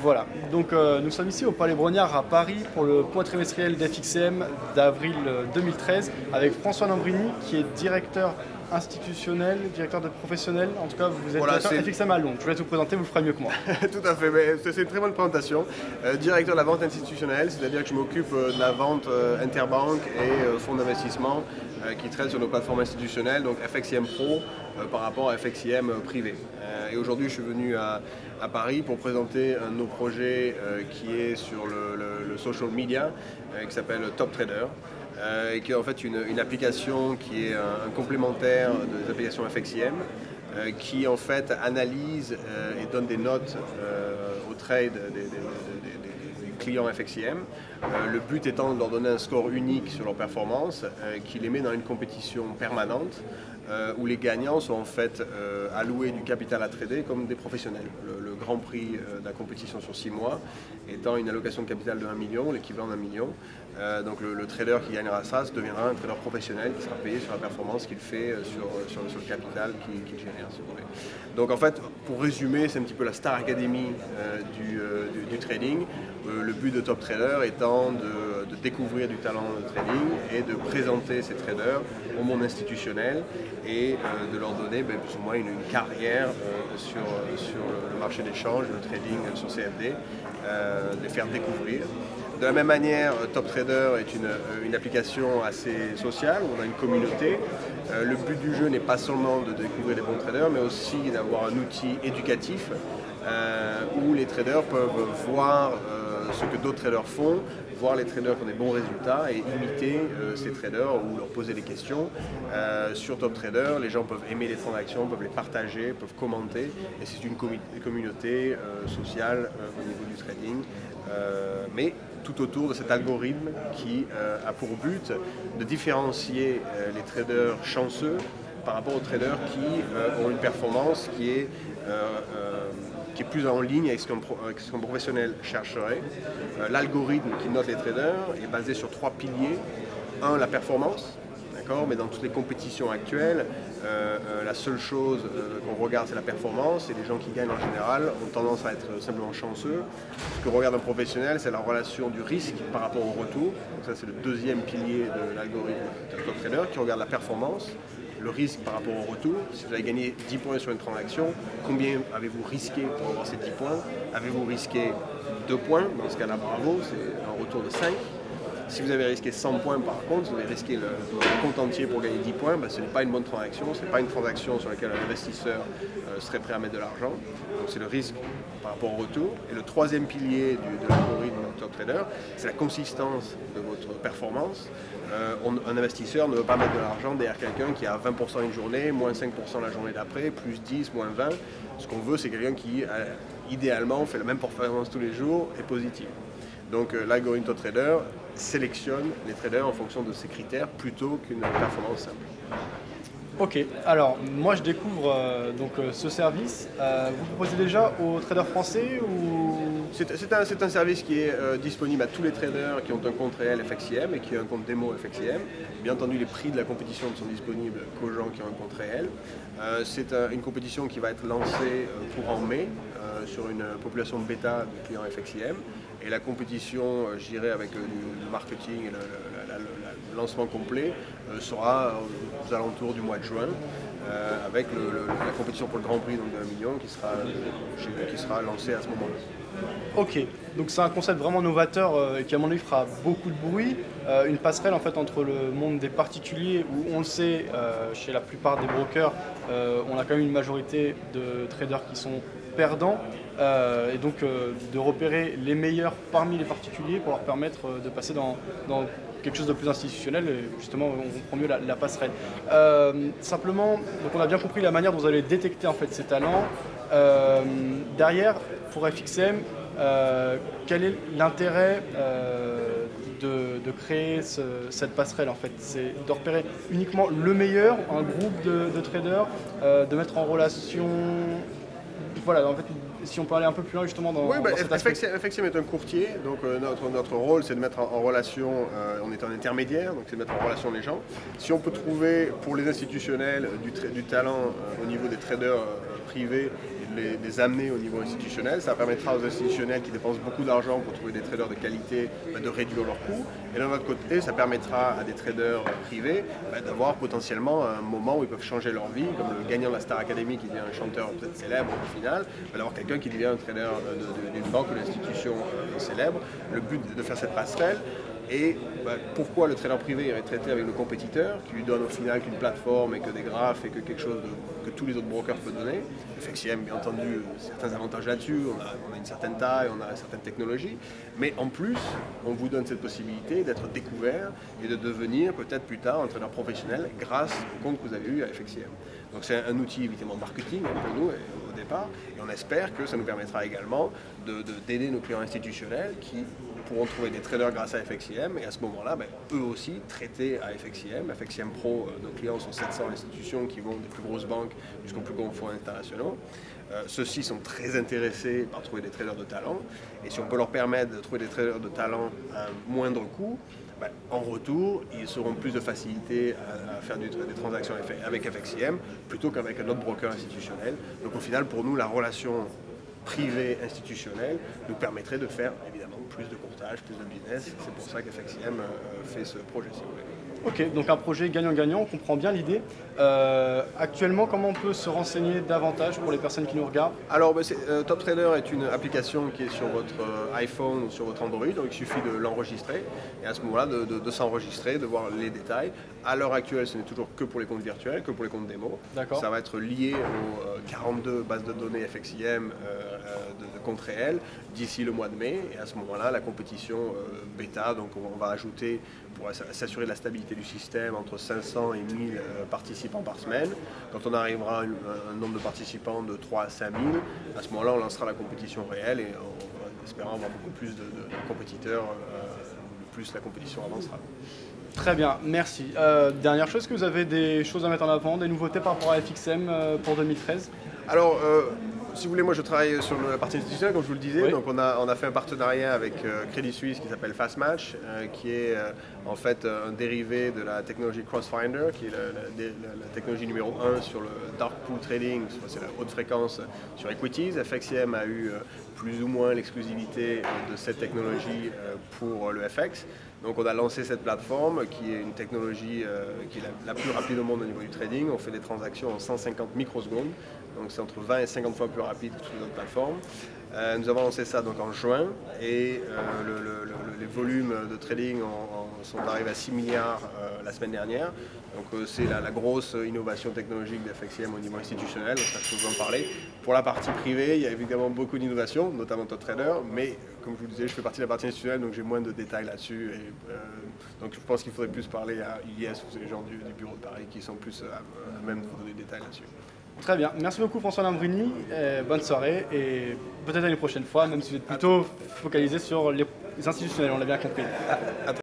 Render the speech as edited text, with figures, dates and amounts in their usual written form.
Voilà, donc nous sommes ici au Palais Brognard à Paris pour le point trimestriel d'FXM d'avril 2013 avec François Lambrini qui est directeur institutionnel, directeur de professionnel, en tout cas vous êtes Voilà, directeur FXM à Londres. Je vais tout présenter, vous le ferez mieux que moi. Tout à fait, c'est une très bonne présentation. Directeur de la vente institutionnelle, c'est-à-dire que je m'occupe de la vente interbanque et fonds d'investissement qui traitent sur nos plateformes institutionnelles, donc FXIM Pro par rapport à FXIM privé. Et aujourd'hui, je suis venu à Paris pour présenter un de nos projets qui est sur le social media, qui s'appelle Top Trader. Et qui est en fait une application qui est un complémentaire des applications FXIM, qui en fait analyse et donne des notes au trade des clients FXIM. Le but étant de leur donner un score unique sur leur performance, qui les met dans une compétition permanente, où les gagnants sont en fait alloués du capital à trader comme des professionnels. Le grand prix de la compétition sur 6 mois étant une allocation de capital de 1 million, l'équivalent d'1 million. Donc le trader qui gagnera ça deviendra un trader professionnel qui sera payé sur la performance qu'il fait sur le capital qu'il génère, si vous voulez. Donc en fait, pour résumer, c'est un petit peu la Star Academy du trading. Le but de Top Trader étant de découvrir du talent de trading et de présenter ces traders au monde institutionnel et de leur donner plus ou moins une carrière sur le marché d'échange, le trading sur CFD, de les faire découvrir. De la même manière, Top Trader est une application assez sociale, où on a une communauté. Le but du jeu n'est pas seulement de découvrir les bons traders, mais aussi d'avoir un outil éducatif où les traders peuvent voir ce que d'autres traders font, voir les traders qui ont des bons résultats et imiter ces traders ou leur poser des questions. Sur Top Trader, les gens peuvent aimer les transactions, peuvent les partager, peuvent commenter. Et c'est une communauté sociale au niveau du trading. Mais tout autour de cet algorithme qui a pour but de différencier les traders chanceux par rapport aux traders qui ont une performance qui est plus en ligne avec ce qu'un professionnel chercherait. L'algorithme qui note les traders est basé sur 3 piliers. Un, la performance. Mais dans toutes les compétitions actuelles, la seule chose qu'on regarde, c'est la performance, et les gens qui gagnent en général ont tendance à être simplement chanceux. Ce que regarde un professionnel, c'est la relation du risque par rapport au retour. Donc ça, c'est le deuxième pilier de l'algorithme de Top Trader, qui regarde la performance, le risque par rapport au retour. Si vous avez gagné 10 points sur une transaction, combien avez-vous risqué pour avoir ces 10 points? Avez-vous risqué 2 points? Dans ce cas-là, bravo, c'est un retour de 5. Si vous avez risqué 100 points par contre, vous avez risqué le compte entier pour gagner 10 points, ce n'est pas une bonne transaction, ce n'est pas une transaction sur laquelle un investisseur serait prêt à mettre de l'argent. Donc c'est le risque par rapport au retour. Et le troisième pilier de l'algorithme Top Trader, c'est la consistance de votre performance. Un investisseur ne veut pas mettre de l'argent derrière quelqu'un qui a 20% une journée, moins 5% la journée d'après, plus 10, moins 20. Ce qu'on veut, c'est quelqu'un qui, idéalement, fait la même performance tous les jours et positive. Donc l'algorithme Top Trader sélectionne les traders en fonction de ces critères plutôt qu'une performance simple. Ok, alors moi je découvre ce service. Vous proposez déjà aux traders français ou... C'est un service qui est disponible à tous les traders qui ont un compte réel FXIM et qui ont un compte démo FXIM. Bien entendu, les prix de la compétition ne sont disponibles qu'aux gens qui ont un compte réel. C'est une compétition qui va être lancée courant mai sur une population bêta de clients FXIM. Et la compétition, je dirais, avec le marketing et le lancement complet, sera aux alentours du mois de juin, avec la compétition pour le Grand Prix donc de 1 million qui sera lancée à ce moment-là. Ok, donc c'est un concept vraiment novateur qui à mon avis fera beaucoup de bruit. Une passerelle en fait entre le monde des particuliers où on le sait, chez la plupart des brokers, on a quand même une majorité de traders qui sont perdants. Et donc de repérer les meilleurs parmi les particuliers pour leur permettre de passer dans quelque chose de plus institutionnel, et justement on comprend mieux la passerelle. Simplement, donc on a bien compris la manière dont vous allez détecter en fait ces talents. Derrière, pour FXM, quel est l'intérêt de créer cette passerelle en fait? C'est de repérer uniquement le meilleur, un groupe de traders, de mettre en relation... Voilà, en fait, si on peut aller un peu plus loin justement dans cet aspect. FXIM est un courtier, donc notre rôle c'est de mettre en relation, on est un intermédiaire, donc c'est de mettre en relation les gens. Si on peut trouver pour les institutionnels du talent au niveau des traders privés et les amener au niveau institutionnel. Ça permettra aux institutionnels qui dépensent beaucoup d'argent pour trouver des traders de qualité de réduire leurs coûts. Et d'un autre côté, ça permettra à des traders privés d'avoir potentiellement un moment où ils peuvent changer leur vie, comme le gagnant de la Star Academy qui devient un chanteur peut-être célèbre au final, d'avoir quelqu'un qui devient un trader d'une banque ou d'une institution célèbre. Le but de faire cette passerelle. Et pourquoi le trader privé irait traiter avec le compétiteur qui lui donne au final qu'une plateforme et que des graphes et que quelque chose que tous les autres brokers peuvent donner. FXCM, bien entendu, certains avantages là-dessus, on a une certaine taille, on a une certaine technologie, mais en plus, on vous donne cette possibilité d'être découvert et de devenir peut-être plus tard un trader professionnel grâce au compte que vous avez eu à FXCM. Donc c'est un outil évidemment de marketing pour nous au départ, et on espère que ça nous permettra également d'aider nos clients institutionnels qui pourront trouver des traders grâce à FXCM et à ce moment-là, eux aussi traiter à FXCM. FXCM Pro, nos clients sont 700 institutions qui vont des plus grosses banques jusqu'aux plus grands fonds internationaux. Ceux-ci sont très intéressés par trouver des traders de talent et si on peut leur permettre de trouver des traders de talent à moindre coût, en retour, ils auront plus de facilité à faire des transactions avec FXCM plutôt qu'avec un autre broker institutionnel. Donc au final, pour nous, la relation privée institutionnelle nous permettrait de faire évidemment plus de courtage, plus de business. C'est pour ça qu'FXCM fait ce projet, si vous voulez. Ok, donc un projet gagnant-gagnant, on comprend bien l'idée. Actuellement, comment on peut se renseigner davantage pour les personnes qui nous regardent? Alors, Top Trader est une application qui est sur votre iPhone ou sur votre Android, donc il suffit de l'enregistrer et à ce moment-là de s'enregistrer, de voir les détails. À l'heure actuelle, ce n'est toujours que pour les comptes virtuels, que pour les comptes démo. Ça va être lié aux 42 bases de données FXCM de comptes réels d'ici le mois de mai et à ce moment-là, la compétition bêta, donc on va ajouter pour s'assurer de la stabilité du système entre 500 et 1000 participants par semaine. Quand on arrivera à un nombre de participants de 3 à 5000, à ce moment-là, on lancera la compétition réelle et en espérant avoir beaucoup plus de compétiteurs, plus la compétition avancera. Très bien, merci. Dernière chose, est-ce que vous avez des choses à mettre en avant, des nouveautés par rapport à FXCM pour 2013? Alors, si vous voulez, moi je travaille sur la partie institutionnelle, comme je vous le disais. Oui. Donc on a fait un partenariat avec Crédit Suisse qui s'appelle Fastmatch, qui est en fait un dérivé de la technologie Crossfinder, qui est la technologie numéro 1 sur le dark pool trading, c'est la haute fréquence sur equities. FXCM a eu plus ou moins l'exclusivité de cette technologie pour le FX. Donc on a lancé cette plateforme qui est une technologie qui est la plus rapide au monde au niveau du trading. On fait des transactions en 150 microsecondes, donc c'est entre 20 et 50 fois plus rapide que toutes les autres plateformes. Nous avons lancé ça donc en juin et les volumes de trading sont arrivés à 6 milliards la semaine dernière. Donc c'est la grosse innovation technologique de FXCM au niveau institutionnel, donc ça je peux vous en parler. Pour la partie privée, il y a évidemment beaucoup d'innovations, notamment Top Trader, mais comme je vous le disais, je fais partie de la partie institutionnelle, donc j'ai moins de détails là-dessus. Donc je pense qu'il faudrait plus parler à IS ou les gens du bureau de Paris qui sont plus à même de vous donner des détails là-dessus. Très bien, merci beaucoup François Lambrini, bonne soirée et peut-être à une prochaine fois, même si vous êtes plutôt focalisé sur les institutionnels, on l'a bien compris.